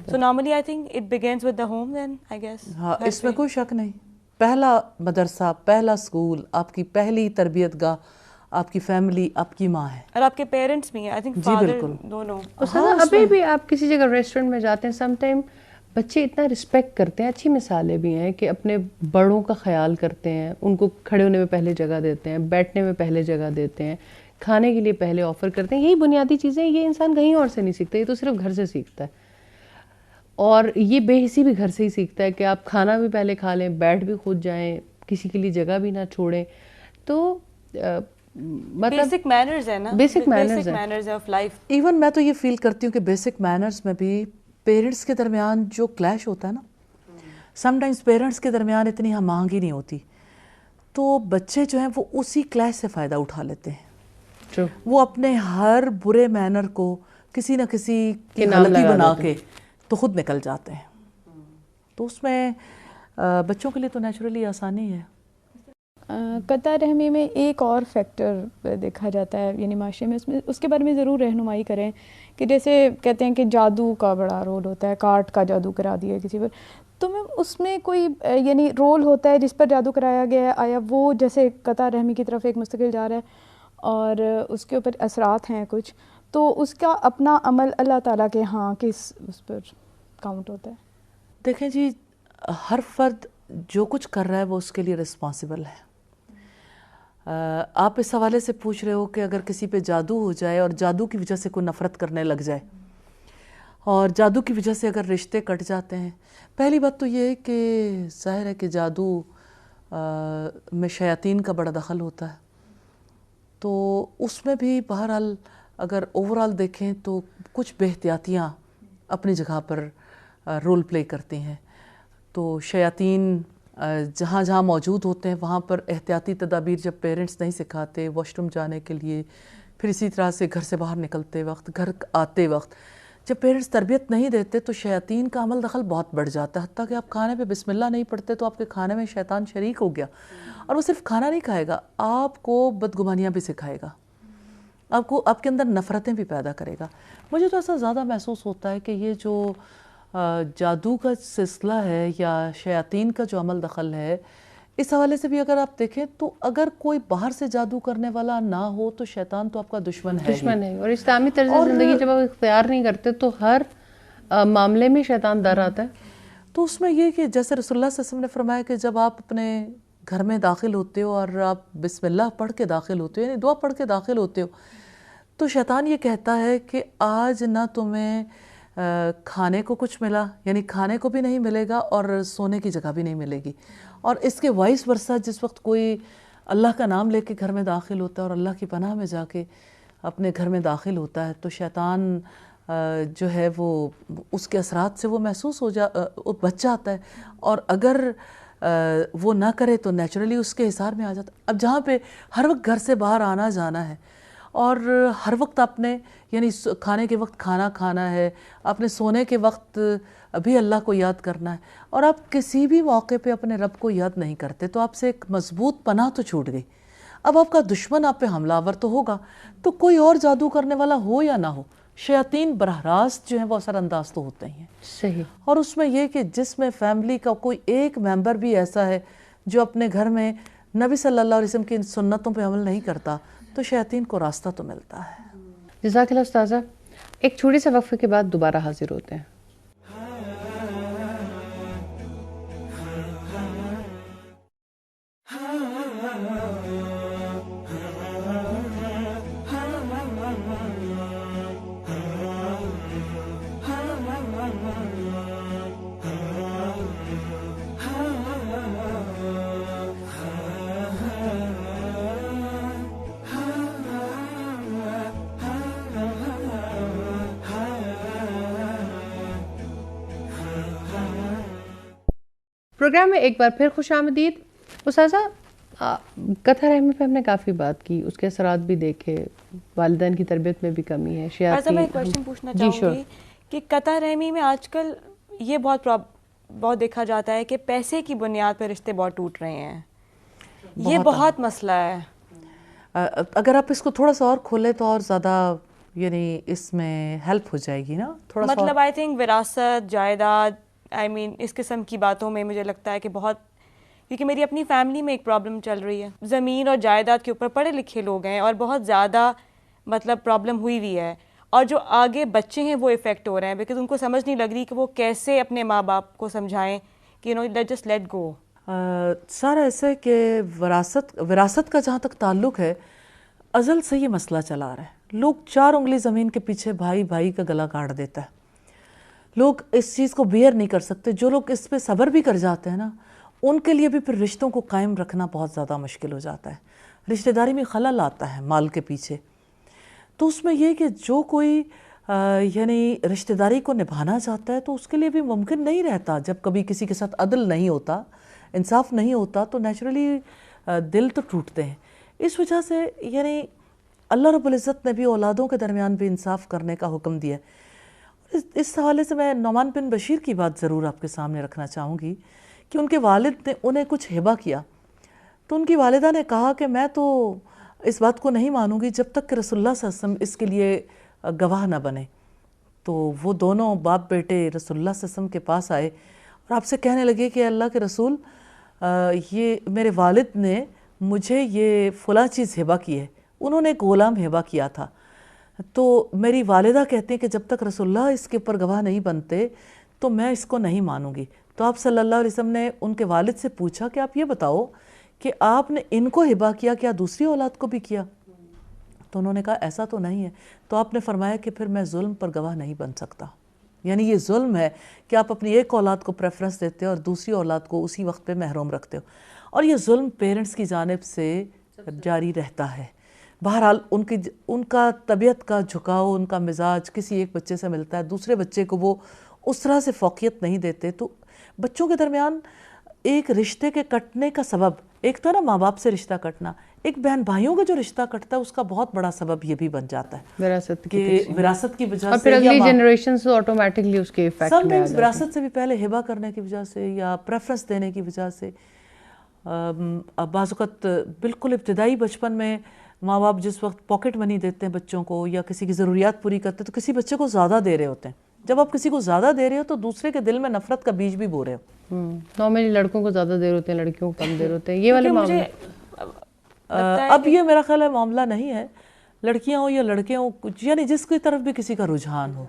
So normally I think it begins with the home then I guess. ہاں, اس میں کوئی شک نہیں. پہلا مدرسہ, پہلا اسکول, آپ کی پہلی تربیت گاہ آپ کی فیملی, آپ کی ماں ہے, اور آپ کے پیرنٹس بھی ہیں. آئی تھنک فادر دونوں. ابھی بھی آپ کسی جگہ ریسٹورینٹ میں جاتے ہیں, سم ٹائم بچے اتنا رسپیکٹ کرتے ہیں, اچھی مثالیں بھی ہیں کہ اپنے بڑوں کا خیال کرتے ہیں, ان کو کھڑے ہونے میں پہلے جگہ دیتے ہیں, بیٹھنے میں پہلے جگہ دیتے ہیں, کھانے کے لیے پہلے آفر کرتے ہیں. یہی بنیادی چیزیں, یہ انسان کہیں اور سے نہیں سیکھتا, یہ تو صرف گھر سے سیکھتا ہے. اور یہ بے حسی بھی گھر سے ہی سیکھتا ہے کہ آپ کھانا بھی پہلے کھا لیں, بیٹھ بھی خود جائیں, کسی کے لیے جگہ بھی نہ چھوڑیں. تو مطلب بیسک مینرز ہے نا, basic manners of life. Even میں تو یہ فیل کرتی ہوں کہ بیسک مینرز میں بھی پیرنٹس کے درمیان جو کلیش ہوتا ہے نا, سم ٹائمز پیرنٹس کے درمیان اتنی ہم آہنگی نہیں ہوتی, تو بچے جو ہیں وہ اسی کلیش سے فائدہ اٹھا لیتے ہیں. وہ اپنے ہر برے مینر کو کسی نہ کسی کی غلطی بنا کے تو خود نکل جاتے ہیں. تو اس میں بچوں کے لیے تو نیچرلی آسانی ہے. قطع رحمی میں ایک اور فیکٹر دیکھا جاتا ہے یعنی معاشرے میں, اس کے بارے میں ضرور رہنمائی کریں کہ جیسے کہتے ہیں کہ جادو کا بڑا رول ہوتا ہے, کارٹ کا جادو کرا دیا کسی پر, تو میم اس میں کوئی یعنی رول ہوتا ہے جس پر جادو کرایا گیا ہے, آیا وہ جیسے قطع رحمی کی طرف ایک مستقل جا رہا ہے اور اس کے اوپر اثرات ہیں کچھ, تو اس کا اپنا عمل اللہ تعالیٰ کے ہاں کس اس پر کاؤنٹ ہوتا ہے؟ دیکھیں جی, ہر فرد جو کچھ کر رہا ہے وہ اس کے لیے رسپانسبل ہے. آپ اس حوالے سے پوچھ رہے ہو کہ اگر کسی پہ جادو ہو جائے اور جادو کی وجہ سے کوئی نفرت کرنے لگ جائے اور جادو کی وجہ سے اگر رشتے کٹ جاتے ہیں, پہلی بات تو یہ ہے کہ ظاہر ہے کہ جادو میں شیاطین کا بڑا دخل ہوتا ہے, تو اس میں بھی بہرحال اگر اوورال دیکھیں تو کچھ بے احتیاطیاں اپنی جگہ پر رول پلے کرتی ہیں. تو شیاطین جہاں جہاں موجود ہوتے ہیں وہاں پر احتیاطی تدابیر جب پیرنٹس نہیں سکھاتے, واش روم جانے کے لیے, پھر اسی طرح سے گھر سے باہر نکلتے وقت, گھر آتے وقت جب پیرنٹس تربیت نہیں دیتے تو شیاطین کا عمل دخل بہت بڑھ جاتا ہے. حتیٰ کہ آپ کھانے پہ بسم اللہ نہیں پڑھتے تو آپ کے کھانے میں شیطان شریک ہو گیا, اور وہ صرف کھانا نہیں کھائے گا, آپ کو بدگمانیاں بھی سکھائے گا, آپ کے اندر نفرتیں بھی پیدا کرے گا. مجھے تو ایسا زیادہ محسوس ہوتا ہے کہ یہ جو جادو کا سلسلہ ہے یا شیاطین کا جو عمل دخل ہے, اس حوالے سے بھی اگر آپ دیکھیں تو اگر کوئی باہر سے جادو کرنے والا نہ ہو تو شیطان تو آپ کا دشمن ہے. اور اسلامی طرز زندگی جب آپ اختیار نہیں کرتے تو ہر معاملے میں شیطان در آتا ہے. تو اس میں یہ کہ جیسے رسول اللہ صلی اللہ علیہ وسلم نے فرمایا کہ جب آپ اپنے گھر میں داخل ہوتے ہو اور آپ بسم اللہ پڑھ کے داخل ہوتے ہو, یعنی دعا پڑھ کے داخل ہوتے ہو, تو شیطان یہ کہتا ہے کہ آج نہ تمہیں کھانے کو کچھ ملا, یعنی کھانے کو بھی نہیں ملے گا اور سونے کی جگہ بھی نہیں ملے گی. اور اس کے وائس ورثہ جس وقت کوئی اللہ کا نام لے کے گھر میں داخل ہوتا ہے اور اللہ کی پناہ میں جا کے اپنے گھر میں داخل ہوتا ہے تو شیطان جو ہے وہ اس کے اثرات سے وہ محسوس بچ جاتا ہے. اور اگر وہ نہ کرے تو نیچرلی اس کے حصار میں آ جاتا. اب جہاں پہ ہر وقت گھر سے باہر آنا جانا ہے اور ہر وقت آپ نے یعنی کھانے کے وقت کھانا کھانا ہے, آپ نے سونے کے وقت ابھی اللہ کو یاد کرنا ہے, اور آپ کسی بھی موقع پہ اپنے رب کو یاد نہیں کرتے, تو آپ سے ایک مضبوط پناہ تو چھوٹ گئی. اب آپ کا دشمن آپ پہ حملہ آور تو ہوگا, تو کوئی اور جادو کرنے والا ہو یا نہ ہو, شیاطین براہ راست جو ہیں وہ اثر انداز تو ہوتے ہیں. صحیح. اور اس میں یہ کہ جس میں فیملی کا کوئی ایک ممبر بھی ایسا ہے جو اپنے گھر میں نبی صلی اللہ علیہ وسلم کی ان سنتوں پہ عمل نہیں کرتا, تو شیاطین کو راستہ تو ملتا ہے. جزاک اللہ استاذہ. ایک چھوٹے سے وقفے کے بعد دوبارہ حاضر ہوتے ہیں. پروگرام میں ایک بار پھر خوش آمدید. استاذہ, قطع رحمی پہ ہم نے کافی بات کی, اس کے اثرات بھی دیکھے, والدین کی تربیت میں بھی کمی ہے, شیاطین. میں ایک کویشچن پوچھنا چاہوں گی کہ قطع رحمی میں آج کل یہ بہت دیکھا جاتا ہے کہ پیسے کی بنیاد پہ رشتے بہت ٹوٹ رہے ہیں, یہ بہت مسئلہ ہے. اگر آپ اس کو تھوڑا سا اور کھولیں تو اور زیادہ یعنی اس میں ہیلپ ہو جائے گی نا, تھوڑا سا. مطلب آئی تھنک وراثت, جائیداد, اس قسم کی باتوں میں مجھے لگتا ہے کہ بہت, کیونکہ میری اپنی فیملی میں ایک پرابلم چل رہی ہے, زمین اور جائیداد کے اوپر پڑھے لکھے لوگ ہیں اور بہت زیادہ مطلب پرابلم ہوئی ہوئی ہے, اور جو آگے بچے ہیں وہ افیکٹ ہو رہے ہیں بیکاز ان کو سمجھ نہیں لگ رہی کہ وہ کیسے اپنے ماں باپ کو سمجھائیں کہ جسٹ لیٹ گو. سارا ایسا ہے کہ وراثت کا جہاں تک تعلق ہے, ازل سے یہ مسئلہ چلا آ رہا ہے. لوگ 4 انگلی زمین کے پیچھے بھائی کا گلا کاٹ دیتا ہے. لوگ اس چیز کو بیئر نہیں کر سکتے. جو لوگ اس پہ صبر بھی کر جاتے ہیں نا, ان کے لیے بھی پھر رشتوں کو قائم رکھنا بہت زیادہ مشکل ہو جاتا ہے. رشتہ داری میں خلل آتا ہے مال کے پیچھے. تو اس میں یہ کہ جو کوئی یعنی رشتہ داری کو نبھانا چاہتا ہے تو اس کے لیے بھی ممکن نہیں رہتا. جب کبھی کسی کے ساتھ عدل نہیں ہوتا, انصاف نہیں ہوتا, تو نیچرلی دل تو ٹوٹتے ہیں. اس وجہ سے یعنی اللہ رب العزت نے بھی اولادوں کے درمیان بھی انصاف کرنے کا حکم دیا ہے. اس حوالے سے میں نعمان بن بشیر کی بات ضرور آپ کے سامنے رکھنا چاہوں گی کہ ان کے والد نے انہیں کچھ ہبہ کیا, تو ان کی والدہ نے کہا کہ میں تو اس بات کو نہیں مانوں گی جب تک کہ رسول اللہ صلی اللہ علیہ وسلم اس کے لیے گواہ نہ بنے. تو وہ دونوں باپ بیٹے رسول اللہ صلی اللہ علیہ وسلم کے پاس آئے اور آپ سے کہنے لگے کہ اللہ کے رسول, یہ میرے والد نے مجھے یہ فلاں چیز ہبہ کی ہے. انہوں نے ایک غلام ہبہ کیا تھا, تو میری والدہ کہتے ہیں کہ جب تک رسول اللہ اس کے اوپر گواہ نہیں بنتے تو میں اس کو نہیں مانوں گی. تو آپ صلی اللہ علیہ وسلم نے ان کے والد سے پوچھا کہ آپ یہ بتاؤ کہ آپ نے ان کو ہبہ کیا, کیا دوسری اولاد کو بھی کیا؟ تو انہوں نے کہا ایسا تو نہیں ہے. تو آپ نے فرمایا کہ پھر میں ظلم پر گواہ نہیں بن سکتا. یعنی یہ ظلم ہے کہ آپ اپنی ایک اولاد کو پریفرنس دیتے ہو اور دوسری اولاد کو اسی وقت پہ محروم رکھتے ہو, اور یہ ظلم پیرنٹس کی جانب سے جاری رہتا ہے. بہرحال ان کا طبیعت کا جھکاؤ, ان کا مزاج کسی ایک بچے سے ملتا ہے, دوسرے بچے کو وہ اس طرح سے فوقیت نہیں دیتے. تو بچوں کے درمیان ایک رشتے کے کٹنے کا سبب, ایک تو نا ماں باپ سے رشتہ کٹنا, ایک بہن بھائیوں کا جو رشتہ کٹتا ہے اس کا بہت بڑا سبب یہ بھی بن جاتا ہے وراثت کی وجہ سے, اور پھر اگلی جنریشن سے آٹومیٹکلی اس کے ایفیکٹ سم ٹائمز وراثت سے بھی پہلے ہبہ کرنے کی وجہ سے یا پریفرنس دینے کی وجہ سے. بعض اوقات بالکل ابتدائی بچپن میں ماں باپ جس وقت پاکٹ منی دیتے ہیں بچوں کو یا کسی کی ضروریات پوری کرتے ہیں تو کسی بچے کو زیادہ دے رہے ہوتے ہیں. جب آپ کسی کو زیادہ دے رہے ہو تو دوسرے کے دل میں نفرت کا بیج بھی بو رہے ہو. نارملی لڑکوں کو زیادہ دیر ہوتے ہیں, لڑکیوں کو کم دیر ہوتے ہیں. یہ والے معاملے اب یہ میرا خیال ہے معاملہ نہیں ہے, لڑکیاں ہوں یا لڑکے ہوں, یعنی جس کی طرف بھی کسی کا رجحان ہو.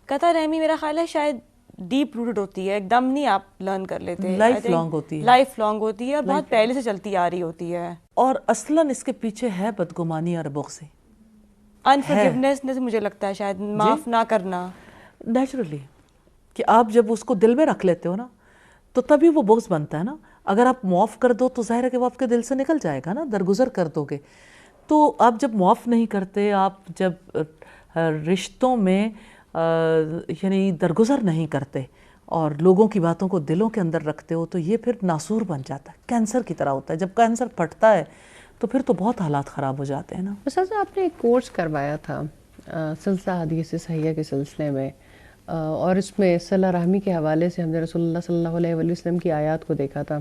قطع رحمی میرا خیال ہے شاید ڈیپ روٹڈ ہوتی ہے, ایک دم نہیں آپ لرن کر لیتے, لائف لانگ ہوتی ہے, لائف لانگ ہوتی ہے اور بہت پہلے سے چلتی آ رہی ہوتی ہے. اور اصلاً اس کے پیچھے ہے بدگمانی اور بغض سے, انفرگیونیس مجھے لگتا ہے شاید معاف نہ کرنا نیچرلی, کہ آپ جب اس کو دل میں رکھ لیتے ہو نا تو تبھی وہ بغض بنتا ہے نا. اگر آپ معاف کر دو تو ظاہر ہے کہ وہ آپ کے دل سے نکل جائے گا نا, درگزر کر دو گے. تو آپ جب معاف نہیں کرتے, آپ جب رشتوں میں یعنی درگزر نہیں کرتے اور لوگوں کی باتوں کو دلوں کے اندر رکھتے ہو تو یہ پھر ناسور بن جاتا ہے، کینسر کی طرح ہوتا ہے. جب کینسر پھٹتا ہے تو پھر تو بہت حالات خراب ہو جاتے ہیں نا. استاذہ آپ نے ایک کورس کروایا تھا سلسلہ حدیث صحیحہ کے سلسلے میں، اور اس میں صلہ رحمی کے حوالے سے ہم نے رسول اللہ صلی اللہ علیہ وسلم کی آیات کو دیکھا تھا.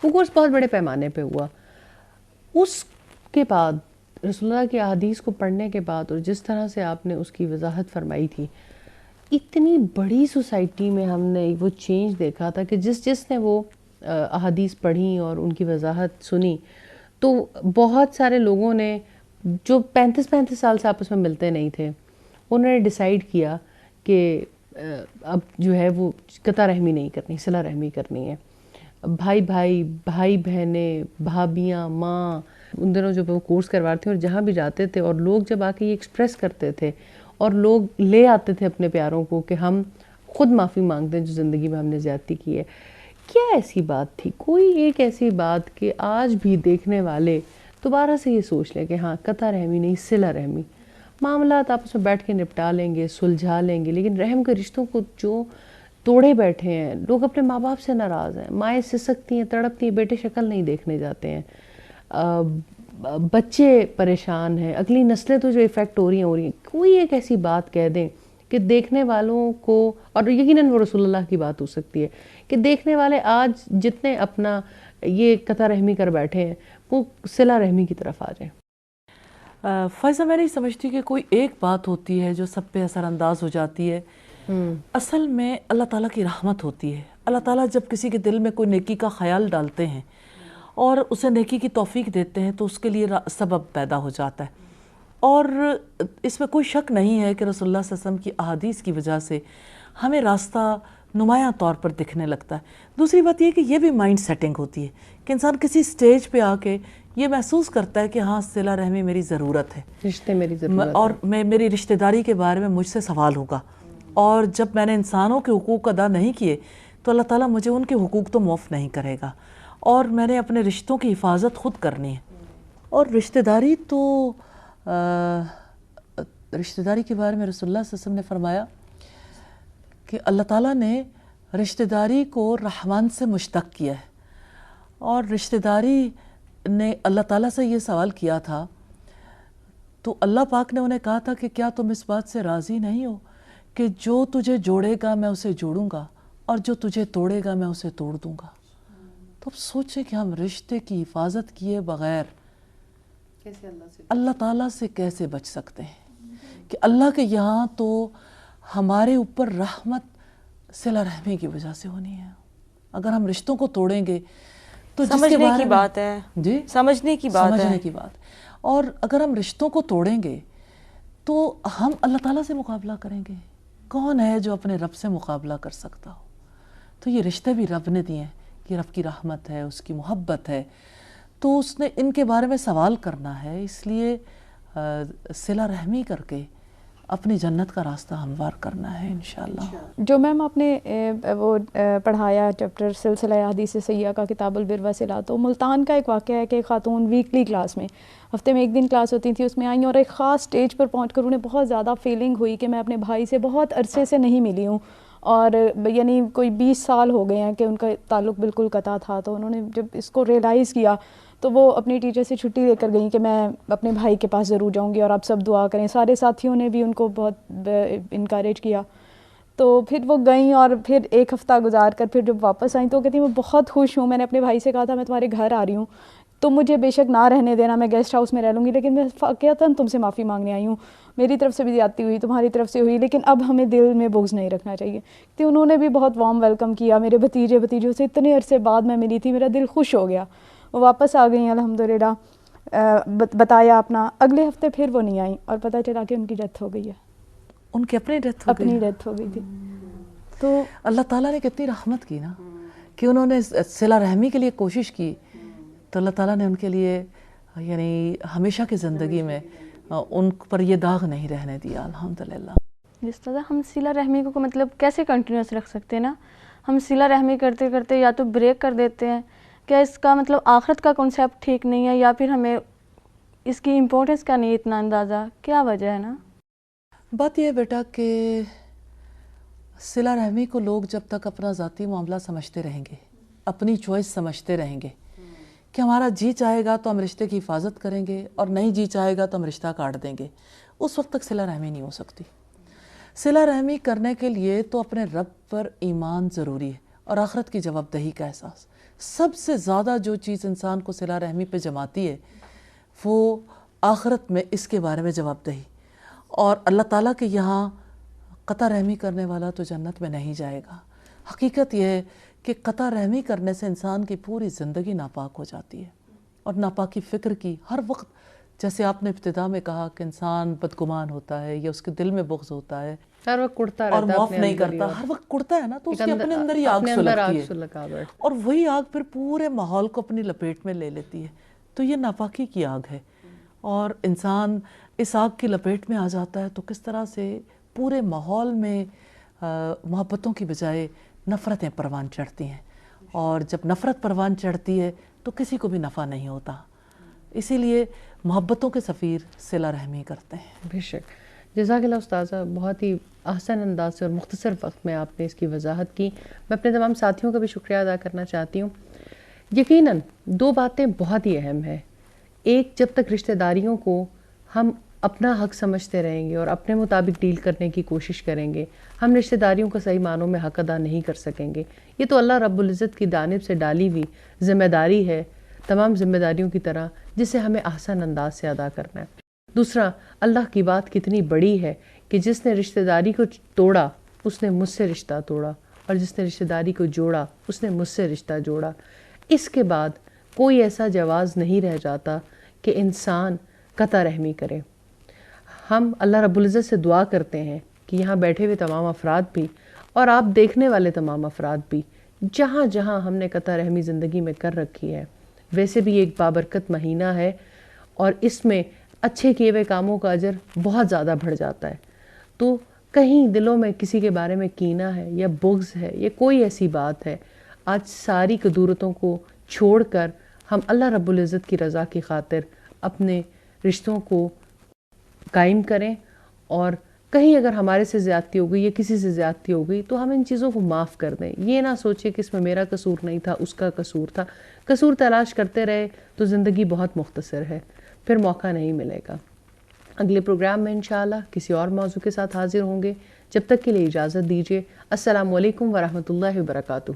وہ کورس بہت بڑے پیمانے پہ ہوا. اس کے بعد رسول اللہ کی احادیث کو پڑھنے کے بعد اور جس طرح سے آپ نے اس کی وضاحت فرمائی تھی، اتنی بڑی سوسائٹی میں ہم نے وہ چینج دیکھا تھا کہ جس نے وہ احادیث پڑھیں اور ان کی وضاحت سنی تو بہت سارے لوگوں نے جو 35 سال سے آپس میں ملتے نہیں تھے، انہوں نے ڈیسائیڈ کیا کہ اب جو ہے وہ قطع رحمی نہیں کرنی، صلہ رحمی کرنی ہے. بھائی بہنیں، بھابیاں، ماں، ان دنوں جو وہ کورس کرواتے تھے اور جہاں بھی جاتے تھے اور لوگ جب آ کے یہ ایکسپریس کرتے تھے اور لوگ لے آتے تھے اپنے پیاروں کو کہ ہم خود معافی مانگتے ہیں جو زندگی میں ہم نے زیادتی کی ہے. کیا ایسی بات تھی، کوئی ایک ایسی بات کہ آج بھی دیکھنے والے دوبارہ سے یہ سوچ لیں کہ ہاں قطع رحمی نہیں، صلہ رحمی؟ معاملات آپس میں بیٹھ کے نپٹا لیں گے، سلجھا لیں گے، لیکن رحم کے رشتوں کو جو توڑے بیٹھے ہیں لوگ، اپنے ماں باپ سے ناراض ہیں، مائیں سسکتی ہیں، تڑپتی ہیں، بیٹے شکل نہیں دیکھنے جاتے ہیں، بچے پریشان ہیں، اگلی نسلیں تو جو افیکٹ ہو رہی ہیں. کوئی ایک ایسی بات کہہ دیں کہ دیکھنے والوں کو، اور یقیناً وہ رسول اللہ کی بات ہو سکتی ہے، کہ دیکھنے والے آج جتنے اپنا یہ قطع رحمی کر بیٹھے ہیں وہ صلہ رحمی کی طرف آ جائیں. فائزہ میں نہیں سمجھتی کہ کوئی ایک بات ہوتی ہے جو سب پہ اثر انداز ہو جاتی ہے. اصل میں اللہ تعالیٰ کی رحمت ہوتی ہے. اللہ تعالیٰ جب کسی کے دل میں کوئی نیکی کا خیال ڈالتے ہیں اور اسے نیکی کی توفیق دیتے ہیں تو اس کے لیے سبب پیدا ہو جاتا ہے. اور اس میں کوئی شک نہیں ہے کہ رسول اللہ صلی اللہ علیہ وسلم کی احادیث کی وجہ سے ہمیں راستہ نمایاں طور پر دکھنے لگتا ہے. دوسری بات یہ کہ یہ بھی مائنڈ سیٹنگ ہوتی ہے کہ انسان کسی سٹیج پہ آ کے یہ محسوس کرتا ہے کہ ہاں صلہ رحمی میری ضرورت ہے، رشتے میری ضرورت اور میری رشتہ داری کے بارے میں مجھ سے سوال ہوگا، اور جب میں نے انسانوں کے حقوق ادا نہیں کیے تو اللہ تعالیٰ مجھے ان کے حقوق تو معاف نہیں کرے گا، اور میں نے اپنے رشتوں کی حفاظت خود کرنی ہے. اور رشتہ داری تو رشتہ داری کے بارے میں رسول اللہ صلی اللہ علیہ وسلم نے فرمایا کہ اللہ تعالیٰ نے رشتہ داری کو رحمان سے مشتق کیا ہے. اور رشتہ داری نے اللہ تعالیٰ سے یہ سوال کیا تھا تو اللہ پاک نے انہیں کہا تھا کہ کیا تم اس بات سے راضی نہیں ہو کہ جو تجھے جوڑے گا میں اسے جوڑوں گا اور جو تجھے توڑے گا میں اسے توڑ دوں گا. تو اب سوچیں کہ ہم رشتے کی حفاظت کیے بغیر اللہ تعالیٰ سے کیسے بچ سکتے ہیں کہ اللہ کے یہاں تو ہمارے اوپر رحمت صلہ رحمی کی وجہ سے ہونی ہے. اگر ہم رشتوں کو توڑیں گے تو سمجھنے کی بات ہے، جی سمجھنے کی بات. اور اگر ہم رشتوں کو توڑیں گے تو ہم اللہ تعالیٰ سے مقابلہ کریں گے. کون ہے جو اپنے رب سے مقابلہ کر سکتا ہو؟ تو یہ رشتے بھی رب نے دیے ہیں، یہ رب کی رحمت ہے، اس کی محبت ہے، تو اس نے ان کے بارے میں سوال کرنا ہے. اس لیے صلہ رحمی کر کے اپنی جنت کا راستہ ہموار کرنا ہے انشاءاللہ. جو میم آپ نے وہ پڑھایا چیپٹر سلسلہ حدیث صحیحہ کا کتاب البر و صلہ، تو ملتان کا ایک واقعہ ہے کہ خاتون ویکلی کلاس میں، ہفتے میں ایک دن کلاس ہوتی تھی، اس میں آئیں اور ایک خاص سٹیج پر پہنچ کر انہیں بہت زیادہ فیلنگ ہوئی کہ میں اپنے بھائی سے بہت عرصے سے نہیں ملی ہوں، اور یعنی کوئی 20 سال ہو گئے ہیں کہ ان کا تعلق بالکل قطع تھا. تو انہوں نے جب اس کو ریئلائز کیا تو وہ اپنی ٹیچر سے چھٹی لے کر گئیں کہ میں اپنے بھائی کے پاس ضرور جاؤں گی اور آپ سب دعا کریں. سارے ساتھیوں نے بھی ان کو بہت انکریج کیا. تو پھر وہ گئیں اور پھر ایک ہفتہ گزار کر پھر جب واپس آئیں تو کہتی میں بہت خوش ہوں، میں نے اپنے بھائی سے کہا تھا میں تمہارے گھر آ رہی ہوں، تم مجھے بے شک نہ رہنے دینا، میں گیسٹ ہاؤس میں رہ لوں گی، لیکن میں واقعتاً تم سے معافی مانگنے آئی ہوں، میری طرف سے بھی زیادتی ہوئی، تمہاری طرف سے ہوئی، لیکن اب ہمیں دل میں بغض نہیں رکھنا چاہیے. تو انہوں نے بھی بہت وارم ویلکم کیا. میرے بھتیجوں سے اتنے عرصے بعد میں ملی تھی، میرا دل خوش ہو گیا. وہ واپس آ گئی الحمدللہ، بتایا اپنا. اگلے ہفتے پھر وہ نہیں آئیں اور پتہ چلا کہ ان کی ڈیتھ ہو گئی ہے. ان کی اپنی ڈیتھ ہو گئی تھی. تو اللہ تعالیٰ نے کتنی رحمت کی نا کہ انہوں نے صلہ رحمی کے لیے کوشش کی، تو اللہ تعالیٰ نے ان کے لیے یعنی ہمیشہ کی زندگی میں ان پر یہ داغ نہیں رہنے دیا الحمدللہ. جس طرح ہم صلہ رحمی کو مطلب کیسے کنٹینیوس رکھ سکتے ہیں نا، ہم صلہ رحمی کرتے کرتے یا تو بریک کر دیتے ہیں. کیا اس کا مطلب آخرت کا کنسیپٹ ٹھیک نہیں ہے، یا پھر ہمیں اس کی امپورٹنس کا نہیں اتنا اندازہ؟ کیا وجہ ہے نا؟ بات یہ ہے بیٹا کہ صلہ رحمی کو لوگ جب تک اپنا ذاتی معاملہ سمجھتے رہیں گے، اپنی چوائس سمجھتے رہیں گے کہ ہمارا جی چاہے گا تو ہم رشتے کی حفاظت کریں گے اور نہیں جی چاہے گا تو ہم رشتہ کاٹ دیں گے، اس وقت تک صلہ رحمی نہیں ہو سکتی۔ صلہ رحمی کرنے کے لیے تو اپنے رب پر ایمان ضروری ہے اور آخرت کی جواب دہی کا احساس۔ سب سے زیادہ جو چیز انسان کو صلہ رحمی پہ جماتی ہے وہ آخرت میں اس کے بارے میں جواب دہی، اور اللہ تعالیٰ کے یہاں قطع رحمی کرنے والا تو جنت میں نہیں جائے گا۔ حقیقت یہ ہے کہ قطع رحمی کرنے سے انسان کی پوری زندگی ناپاک ہو جاتی ہے، اور ناپاکی فکر کی ہر وقت، جیسے آپ نے ابتدا میں کہا کہ انسان بدگمان ہوتا ہے یا اس کے دل میں بغض ہوتا ہے ہر وقت کڑتا اور رہتا ہے معاف اپنے نہیں اندر ہی، کرتا، ہر وقت کڑتا ہے نا، تو اس کے اپنے اندر ہی آگ اپنے اندر آگ سلگتی ہے، سلگا بیٹھتا اور وہی آگ پھر پورے ماحول کو اپنی لپیٹ میں لے لیتی ہے۔ تو یہ ناپاکی کی آگ ہے، اور انسان اس آگ کی لپیٹ میں آ جاتا ہے تو کس طرح سے پورے ماحول میں محبتوں کی بجائے نفرتیں پروان چڑھتی ہیں، اور جب نفرت پروان چڑھتی ہے تو کسی کو بھی نفع نہیں ہوتا۔ اسی لیے محبتوں کے سفیر صلہ رحمی کرتے ہیں۔ بے شک۔ جزاک اللہ استاذہ، بہت ہی احسن انداز سے اور مختصر وقت میں آپ نے اس کی وضاحت کی۔ میں اپنے تمام ساتھیوں کا بھی شکریہ ادا کرنا چاہتی ہوں۔ یقیناً دو باتیں بہت ہی اہم ہیں۔ ایک، جب تک رشتہ داریوں کو ہم اپنا حق سمجھتے رہیں گے اور اپنے مطابق ڈیل کرنے کی کوشش کریں گے، ہم رشتہ داریوں کا صحیح معنوں میں حق ادا نہیں کر سکیں گے۔ یہ تو اللہ رب العزت کی جانب سے ڈالی ہوئی ذمہ داری ہے، تمام ذمہ داریوں کی طرح، جسے ہمیں احسن انداز سے ادا کرنا ہے۔ دوسرا، اللہ کی بات کتنی بڑی ہے کہ جس نے رشتہ داری کو توڑا اس نے مجھ سے رشتہ توڑا، اور جس نے رشتہ داری کو جوڑا اس نے مجھ سے رشتہ جوڑا۔ اس کے بعد کوئی ایسا جواز نہیں رہ جاتا کہ انسان قطع رحمی کرے۔ ہم اللہ رب العزت سے دعا کرتے ہیں کہ یہاں بیٹھے ہوئے تمام افراد بھی اور آپ دیکھنے والے تمام افراد بھی، جہاں جہاں ہم نے قطع رحمی زندگی میں کر رکھی ہے، ویسے بھی ایک بابرکت مہینہ ہے اور اس میں اچھے کیے ہوئے کاموں کا اجر بہت زیادہ بڑھ جاتا ہے، تو کہیں دلوں میں کسی کے بارے میں کینہ ہے یا بغض ہے یا کوئی ایسی بات ہے، آج ساری قدورتوں کو چھوڑ کر ہم اللہ رب العزت کی رضا کی خاطر اپنے رشتوں کو قائم کریں، اور کہیں اگر ہمارے سے زیادتی ہو گئی یا کسی سے زیادتی ہو گئی تو ہم ان چیزوں کو معاف کر دیں۔ یہ نہ سوچیں کہ اس میں میرا قصور نہیں تھا، اس کا قصور تھا۔ قصور تلاش کرتے رہے تو زندگی بہت مختصر ہے، پھر موقع نہیں ملے گا۔ اگلے پروگرام میں انشاءاللہ کسی اور موضوع کے ساتھ حاضر ہوں گے۔ جب تک کے لیے اجازت دیجیے۔ السلام علیکم ورحمۃ اللہ وبرکاتہ۔